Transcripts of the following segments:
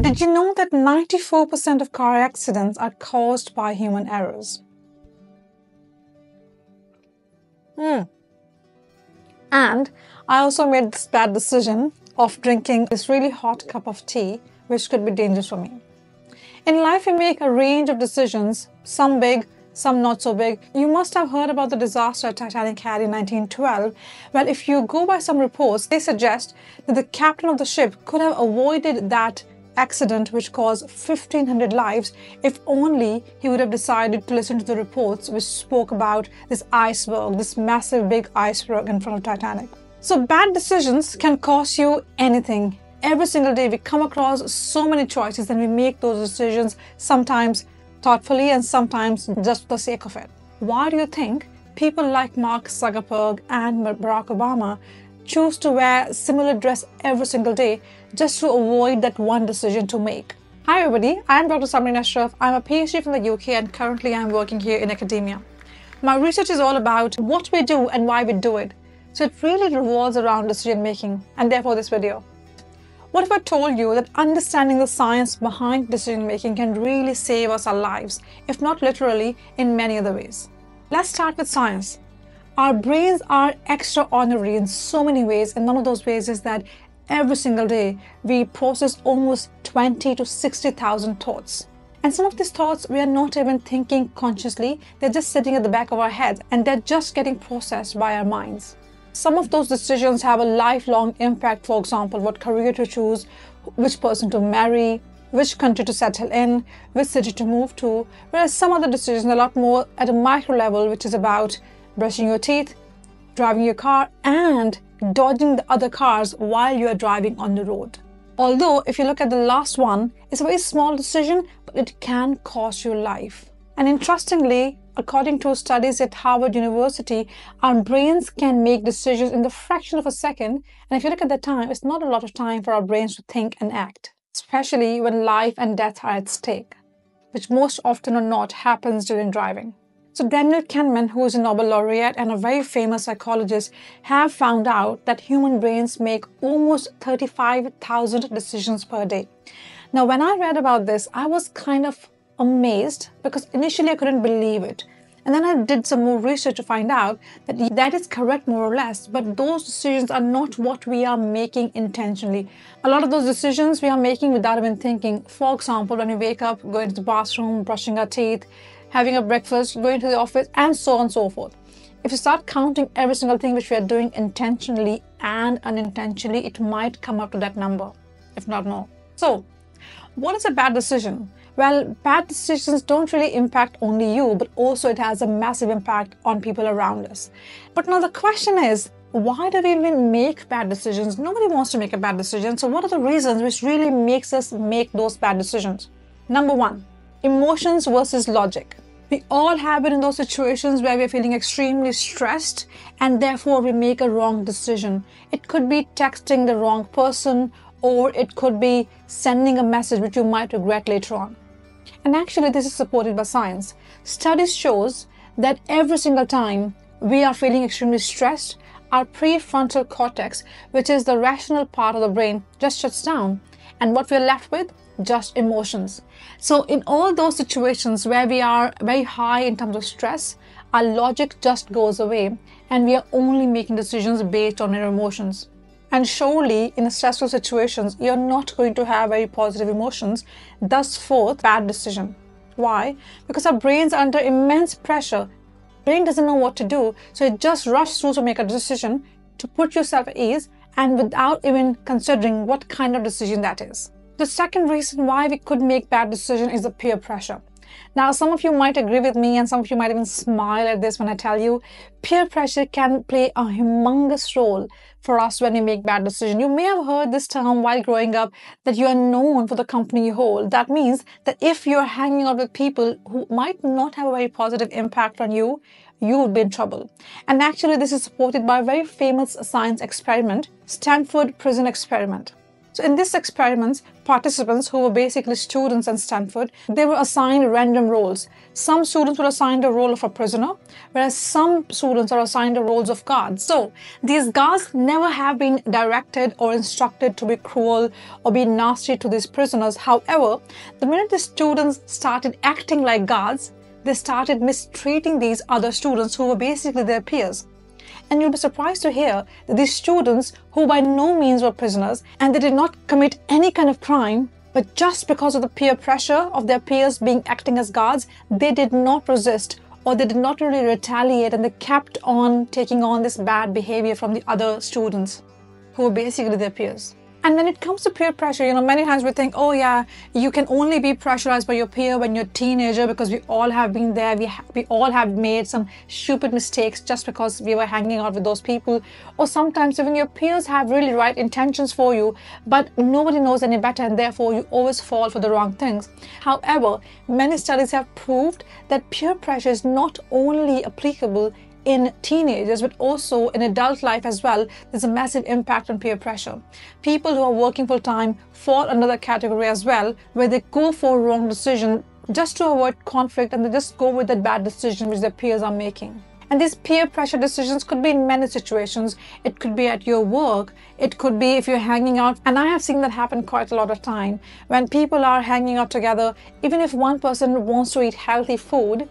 Did you know that 94% of car accidents are caused by human errors? And I also made this bad decision of drinking this really hot cup of tea, which could be dangerous for me. In life, we make a range of decisions, some big, some not so big. You must have heard about the disaster Titanic had in 1912. Well, if you go by some reports, they suggest that the captain of the ship could have avoided that accident which caused 1,500 lives if only he would have decided to listen to the reports which spoke about this iceberg, this massive big iceberg in front of Titanic. So bad decisions can cost you anything. Every single day we come across so many choices and we make those decisions sometimes thoughtfully and sometimes just for the sake of it. Why do you think people like Mark Zuckerberg and Barack Obama choose to wear similar dress every single day just to avoid that one decision to make? Hi everybody, I am Dr. Samreen Ashraf. I'm a PhD from the UK and currently I'm working here in academia. My research is all about what we do and why we do it. So it really revolves around decision making and therefore this video. What if I told you that understanding the science behind decision making can really save us our lives, if not literally, in many other ways? Let's start with science. Our brains are extraordinary in so many ways, and one of those ways is that every single day we process almost 20 to 60,000 thoughts. And some of these thoughts we are not even thinking consciously, they're just sitting at the back of our heads and they're just getting processed by our minds. Some of those decisions have a lifelong impact, for example, what career to choose, which person to marry, which country to settle in, which city to move to, whereas some other decisions are a lot more at a micro level, which is about brushing your teeth, driving your car, and dodging the other cars while you are driving on the road. Although, if you look at the last one, it's a very small decision, but it can cost your life. And interestingly, according to studies at Harvard University, our brains can make decisions in the fraction of a second. And if you look at the time, it's not a lot of time for our brains to think and act, especially when life and death are at stake, which most often or not happens during driving. So Daniel Kahneman, who is a Nobel laureate and a very famous psychologist, have found out that human brains make almost 35,000 decisions per day. Now, when I read about this, I was kind of amazed because initially I couldn't believe it. And then I did some more research to find out that that is correct more or less, but those decisions are not what we are making intentionally. A lot of those decisions we are making without even thinking. For example, when we wake up, going to the bathroom, brushing our teeth, having a breakfast, going to the office, and so on and so forth. If you start counting every single thing which we are doing intentionally and unintentionally, it might come up to that number, if not more. So, what is a bad decision? Well, bad decisions don't really impact only you, but also it has a massive impact on people around us. But now the question is, why do we even make bad decisions? Nobody wants to make a bad decision. So what are the reasons which really makes us make those bad decisions? Number one, emotions versus logic. We all have been in those situations where we're feeling extremely stressed and therefore we make a wrong decision. It could be texting the wrong person, or it could be sending a message which you might regret later on. And actually this is supported by science. Studies shows that every single time we are feeling extremely stressed, our prefrontal cortex, which is the rational part of the brain, just shuts down. And what we're left with? Just emotions. So in all those situations where we are very high in terms of stress, our logic just goes away and we are only making decisions based on our emotions. And surely in stressful situations, you're not going to have very positive emotions, thus forth bad decision. Why? Because our brains are under immense pressure. Brain doesn't know what to do, so it just rushes through to make a decision to put yourself at ease and without even considering what kind of decision that is. The second reason why we could make bad decisions is the peer pressure. Now, some of you might agree with me and some of you might even smile at this when I tell you peer pressure can play a humongous role for us when we make bad decisions. You may have heard this term while growing up that you are known for the company you hold. That means that if you're hanging out with people who might not have a very positive impact on you, you would be in trouble. And actually this is supported by a very famous science experiment, Stanford Prison Experiment. So in these experiments, participants who were basically students at Stanford, they were assigned random roles. Some students were assigned a role of a prisoner, whereas some students are assigned the roles of guards. So these guards never have been directed or instructed to be cruel or be nasty to these prisoners. However, the minute the students started acting like guards, they started mistreating these other students who were basically their peers. And you'll be surprised to hear that these students, who by no means were prisoners and they did not commit any kind of crime, but just because of the peer pressure of their peers acting as guards, they did not resist, or they did not really retaliate, and they kept on taking on this bad behavior from the other students who were basically their peers. And when it comes to peer pressure, many times we think, oh yeah, you can only be pressurized by your peer when you're a teenager, because we all have been there. We all have made some stupid mistakes just because we were hanging out with those people. Or sometimes even your peers have really right intentions for you, but nobody knows any better, and therefore you always fall for the wrong things. However, many studies have proved that peer pressure is not only applicable in teenagers, but also in adult life as well. There's a massive impact on peer pressure. People who are working full-time fall under the category as well, where they go for a wrong decision just to avoid conflict, and they just go with that bad decision which their peers are making. And these peer pressure decisions could be in many situations. It could be at your work. It could be if you're hanging out. And I have seen that happen quite a lot of time. When people are hanging out together, even if one person wants to eat healthy food,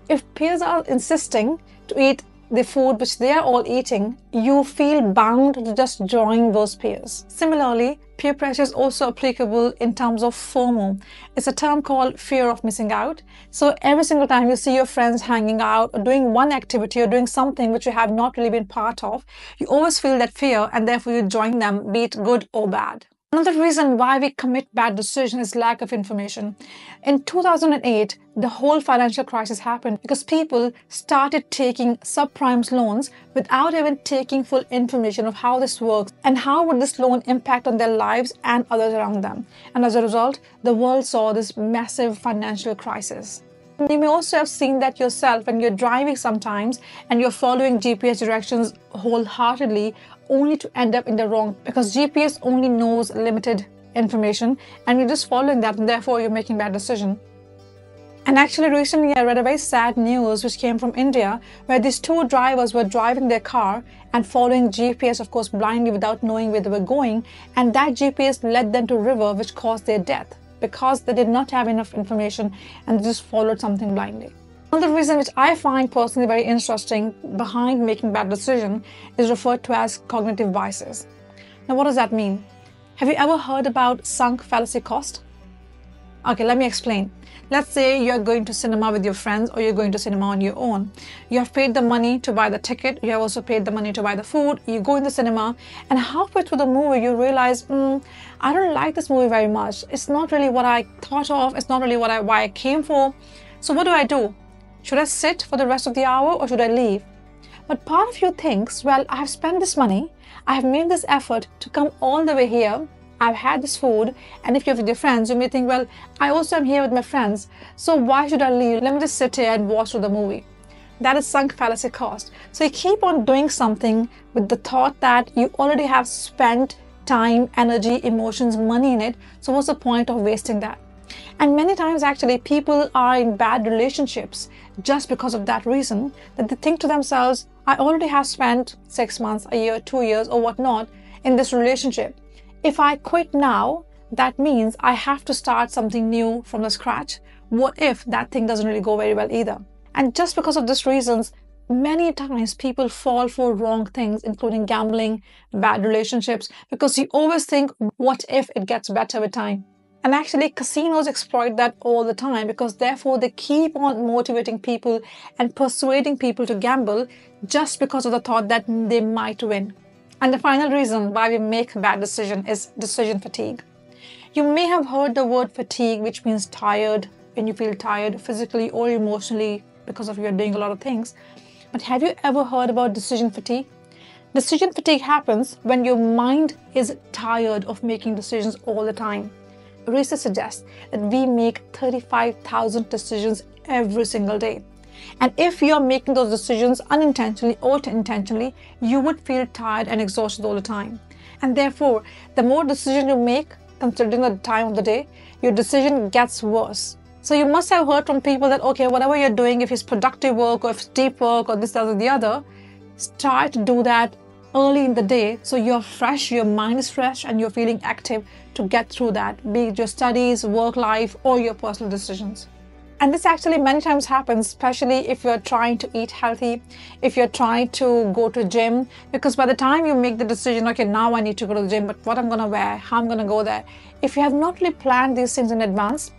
if peers are insisting to eat the food which they are all eating, you feel bound to just join those peers. Similarly, peer pressure is also applicable in terms of FOMO. It's a term called fear of missing out. So every single time you see your friends hanging out or doing one activity or doing something which you have not really been part of, you always feel that fear, and therefore you join them, be it good or bad. Another reason why we commit bad decisions is lack of information. In 2008, the whole financial crisis happened because people started taking subprime loans without even taking full information of how this works and how would this loan impact on their lives and others around them. And as a result, the world saw this massive financial crisis. You may also have seen that yourself when you're driving sometimes and you're following GPS directions wholeheartedly, only to end up in the wrong, because GPS only knows limited information and you're just following that, and therefore you're making bad decisions. And actually recently I read a very sad news which came from India, where these two drivers were driving their car and following GPS, of course, blindly without knowing where they were going, and that GPS led them to a river which caused their death because they did not have enough information and they just followed something blindly. Another reason which I find personally very interesting behind making bad decisions is referred to as cognitive biases. Now, what does that mean? Have you ever heard about sunk fallacy cost? Okay, let me explain. Let's say you're going to cinema with your friends, or you're going to cinema on your own. You have paid the money to buy the ticket. You have also paid the money to buy the food. You go in the cinema, and halfway through the movie, you realize, I don't like this movie very much. It's not really what I thought of. It's not really why I came for. So what do? Should I sit for the rest of the hour, or should I leave? But part of you thinks, well, I have spent this money. I have made this effort to come all the way here. I've had this food, and if you're with your friends, you may think, well, I also am here with my friends, so why should I leave? Let me just sit here and watch through the movie. That is sunk fallacy cost. So you keep on doing something with the thought that you already have spent time, energy, emotions, money in it, so what's the point of wasting that? And many times actually people are in bad relationships just because of that reason, that they think to themselves, I already have spent 6 months, a year, 2 years or whatnot in this relationship. If I quit now, that means I have to start something new from the scratch. What if that thing doesn't really go very well either? And just because of these reasons, many times people fall for wrong things, including gambling, bad relationships, because you always think, what if it gets better with time? And actually, casinos exploit that all the time, because therefore they keep on motivating people and persuading people to gamble just because of the thought that they might win. And the final reason why we make bad decisions is decision fatigue. You may have heard the word fatigue, which means tired, when you feel tired physically or emotionally because of you're doing a lot of things. But have you ever heard about decision fatigue? Decision fatigue happens when your mind is tired of making decisions all the time. Research suggests that we make 35,000 decisions every single day. And if you're making those decisions unintentionally or intentionally, you would feel tired and exhausted all the time. And therefore, the more decision you make, considering the time of the day, your decision gets worse. So you must have heard from people that, okay, whatever you're doing, if it's productive work or if it's deep work or this, that, or the other, try to do that early in the day so you're fresh, your mind is fresh, and you're feeling active to get through that, be it your studies, work life, or your personal decisions. And this actually many times happens, especially if you're trying to eat healthy, if you're trying to go to gym, because by the time you make the decision, okay, now I need to go to the gym, but what I'm going to wear, how I'm going to go there, if you have not really planned these things in advance,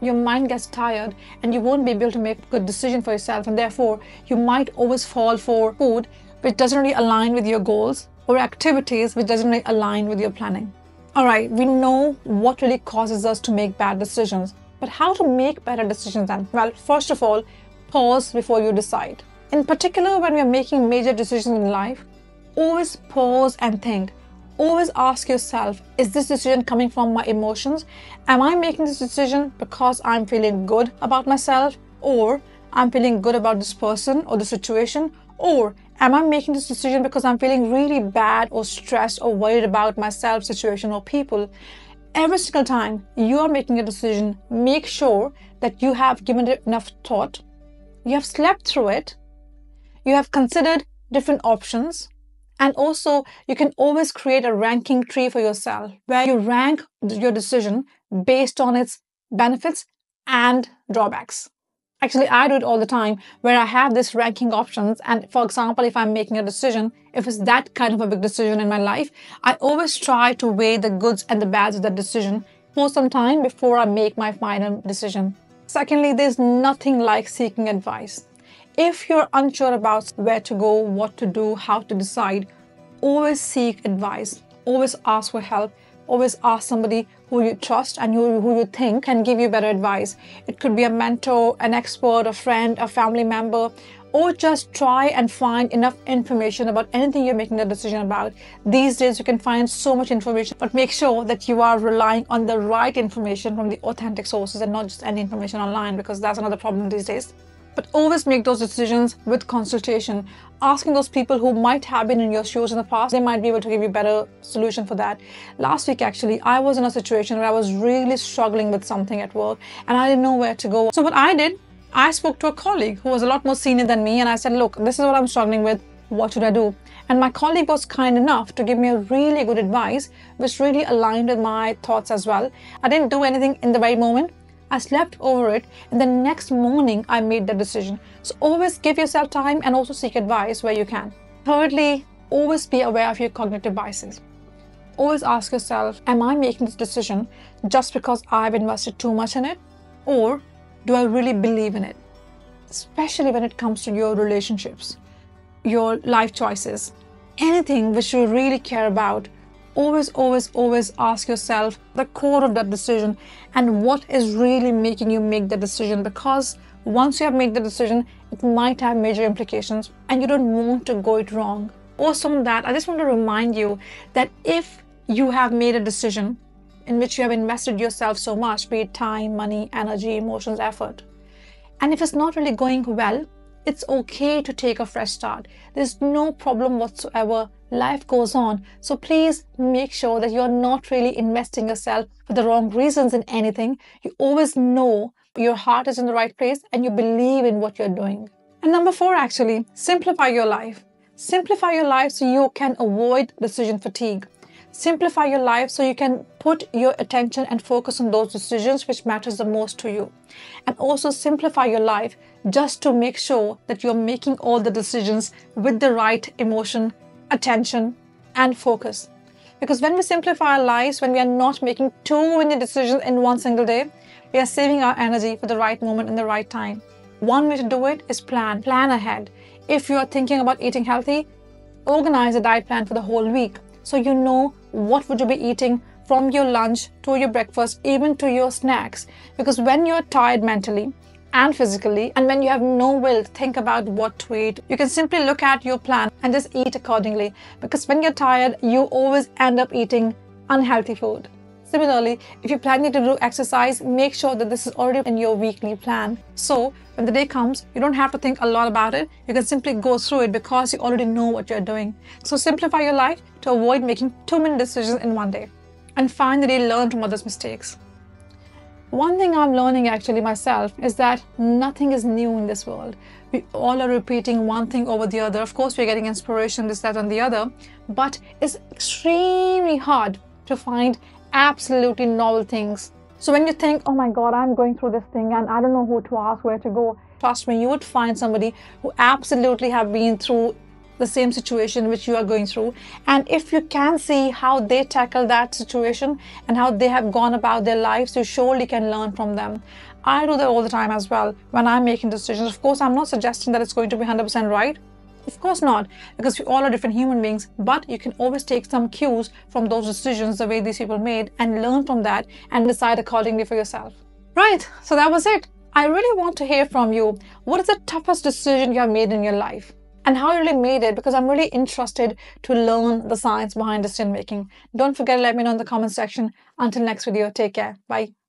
your mind gets tired and you won't be able to make a good decision for yourself, and therefore you might always fall for food which doesn't really align with your goals or activities which doesn't really align with your planning. All right, we know what really causes us to make bad decisions. But how to make better decisions then? Well, first of all, pause before you decide. In particular, when we are making major decisions in life, always pause and think. Always ask yourself, is this decision coming from my emotions? Am I making this decision because I'm feeling good about myself, or I'm feeling good about this person or the situation? Or am I making this decision because I'm feeling really bad or stressed or worried about myself, situation, or people? Every single time you are making a decision, make sure that you have given it enough thought, you have slept through it, you have considered different options, and also you can always create a ranking tree for yourself where you rank your decision based on its benefits and drawbacks. Actually, I do it all the time where I have this ranking options. And for example, if I'm making a decision, if it's that kind of a big decision in my life, I always try to weigh the goods and the bads of that decision for some time before I make my final decision. Secondly, there's nothing like seeking advice. If you're unsure about where to go, what to do, how to decide, always seek advice. Always ask for help. Always ask somebody who you trust and who you think can give you better advice. It could be a mentor, an expert, a friend, a family member, or just try and find enough information about anything you're making a decision about. These days you can find so much information, but make sure that you are relying on the right information from the authentic sources and not just any information online, because that's another problem these days. But always make those decisions with consultation, asking those people who might have been in your shoes in the past. They might be able to give you a better solution for that. Last week, actually, I was in a situation where I was really struggling with something at work and I didn't know where to go. So what I did, I spoke to a colleague who was a lot more senior than me, and I said, look, this is what I'm struggling with. What should I do? And my colleague was kind enough to give me a really good advice, which really aligned with my thoughts as well. I didn't do anything in the right moment. I slept over it, and the next morning I made the decision. So always give yourself time and also seek advice where you can. Thirdly, always be aware of your cognitive biases. Always ask yourself, am I making this decision just because I've invested too much in it? Or do I really believe in it? Especially when it comes to your relationships, your life choices, anything which you really care about. Always ask yourself the core of that decision and what is really making you make the decision, because once you have made the decision, it might have major implications and you don't want to go it wrong. Also on that, I just want to remind you that if you have made a decision in which you have invested yourself so much, be it time, money, energy, emotions, effort, and if it's not really going well, it's okay to take a fresh start. There's no problem whatsoever. Life goes on. So please make sure that you're not really investing yourself for the wrong reasons in anything. You always know your heart is in the right place and you believe in what you're doing. And number 4, actually, simplify your life. Simplify your life so you can avoid decision fatigue. Simplify your life so you can put your attention and focus on those decisions which matters the most to you. And also simplify your life just to make sure that you're making all the decisions with the right emotion, attention, and focus. Because when we simplify our lives, when we are not making too many decisions in one single day, we are saving our energy for the right moment and the right time. One way to do it is plan ahead. If you are thinking about eating healthy, organize a diet plan for the whole week. So you know what would you be eating from your lunch to your breakfast, even to your snacks. Because when you're tired mentally and physically, and when you have no will to think about what to eat, you can simply look at your plan and just eat accordingly. Because when you're tired, you always end up eating unhealthy food. Similarly, if you're planning to do exercise, make sure that this is already in your weekly plan. So when the day comes, you don't have to think a lot about it. You can simply go through it because you already know what you're doing. So simplify your life to avoid making too many decisions in one day. And finally, learn from others' mistakes. One thing I'm learning actually myself is that nothing is new in this world. We all are repeating one thing over the other. Of course, we're getting inspiration, this, that, and the other, but it's extremely hard to find absolutely novel things. So when you think, oh my God, I'm going through this thing and I don't know who to ask, where to go, trust me, you would find somebody who absolutely have been through the same situation which you are going through. And if you can see how they tackle that situation and how they have gone about their lives, you surely can learn from them. I do that all the time as well when I'm making decisions. Of course, I'm not suggesting that it's going to be 100% right. Of course not, because we all are different human beings, but you can always take some cues from those decisions, the way these people made, and learn from that and decide accordingly for yourself. Right, so that was it. I really want to hear from you. What is the toughest decision you have made in your life? And how you really made it, because I'm really interested to learn the science behind decision making. Don't forget to let me know in the comment section. Until next video, take care. Bye.